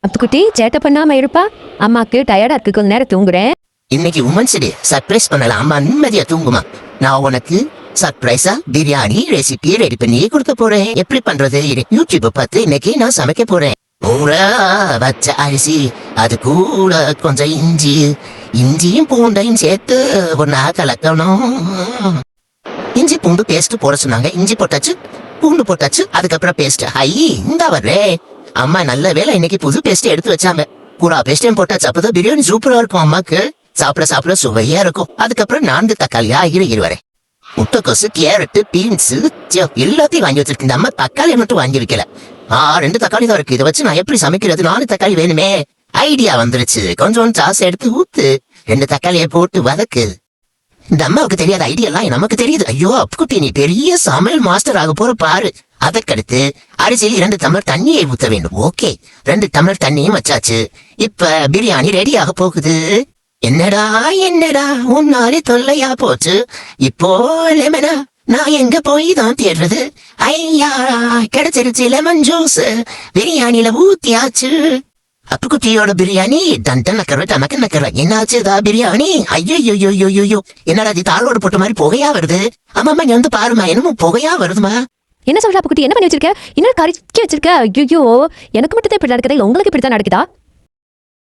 அப்புக்குட்டி சேட்டை பண்ணாம இருப்பா. அம்மாக்கு டயர்டா இருக்கு, கொஞ்ச நேரம் தூங்குறேன். இன்னைக்கு உமன்ஸ் டே, சர்ப்ரைஸ் பண்ணலாம். அம்மா நிம்மதியா தூங்குமா. நான் உனக்கு சர்ப்ரைஸா பிரியாணி ரெசிபி ரெடி பண்ணி கொடுக்க போறேன். எப்படி பண்றது யூடியூப் பார்த்து இன்னைக்கு நான் சமைக்க போறேன். ஊற வச்ச அரிசி, அது கூட கொஞ்சம் இஞ்சியும் பூண்டையும் சேர்த்து ஒன்னா கலக்கணும். இஞ்சி பூண்டு பேஸ்ட் போட சொன்னாங்க. இஞ்சி போட்டாச்சு, பூண்டு போட்டாச்சு, அதுக்கப்புறம் பேஸ்ட். இந்த வர்றே அம்மா நல்ல வேலை இன்னைக்கு புது பேஸ்ட் எடுத்து வச்சாங்க. பூரா பேஸ்டையும் போட்டாச்சு. அப்பதான் பிரியாணி சூப்பரா இருக்கும். அம்மாக்கு சாப்பிட சுவையா இருக்கும். அதுக்கப்புறம் 4 தக்காளியா வரேன். முட்டைக்கோசு, கேரட்டு, பீன்ஸ் எல்லாத்தையும் வாங்கி வச்சிருக்கு. இந்த அம்மா தக்காளி மட்டும் வாங்கி வைக்கல. 2 தக்காளி தான் இருக்கு. இதை வச்சு நான் எப்படி சமைக்கிறது? 4 தக்காளி வேணுமே. ஐடியா வந்துருச்சு. கொஞ்சம் சாஸ் எடுத்து ஊத்து, 2 தக்காளியை போட்டு வதக்கு. இந்த அம்மாவுக்கு தெரியாத ஐடியா எல்லாம் நமக்கு தெரியுது. ஐயோ அப்புக்குட்டி, நீ பெரிய சமையல் மாஸ்டர் ஆக போற பாரு. அதற்கடுத்து அரிசியில் 2 டம்ளர் தண்ணியை ஊத்த வேண்டும். ஓகே, 2 டம்ளர் தண்ணியும் வச்சாச்சு. இப்ப பிரியாணி ரெடி ஆக போகுது. என்னடா உன்னாலே தொல்லையா போச்சு. இப்போ லெமனா நான் எங்க போய் தான் தேடுறது? ஐயா கிடைச்சிருச்சு லெமன் ஜூஸ். பிரியாணியில ஊத்தியாச்சு. அப்புக்குட்டியோட பிரியாணி தண்டன் நக்கற என்னாச்சுதா பிரியாணி? ஐயோ என்னடா இது தாளோடு போட்ட மாதிரி புகையா வருது. அம்மா இங்க வந்து பாருமா, என்னமோ புகையா வருதுமா. என்ன சொல்ற அப்புக்குட்டி? என்ன பண்ணி வச்சிருக்க? இன்னும் கறிக்கி வச்சிருக்க? ஐயோ, எனக்கு மட்டும் தான் இப்படி நடக்குது, உங்களுக்கு இப்படித்தான் நடக்குதா?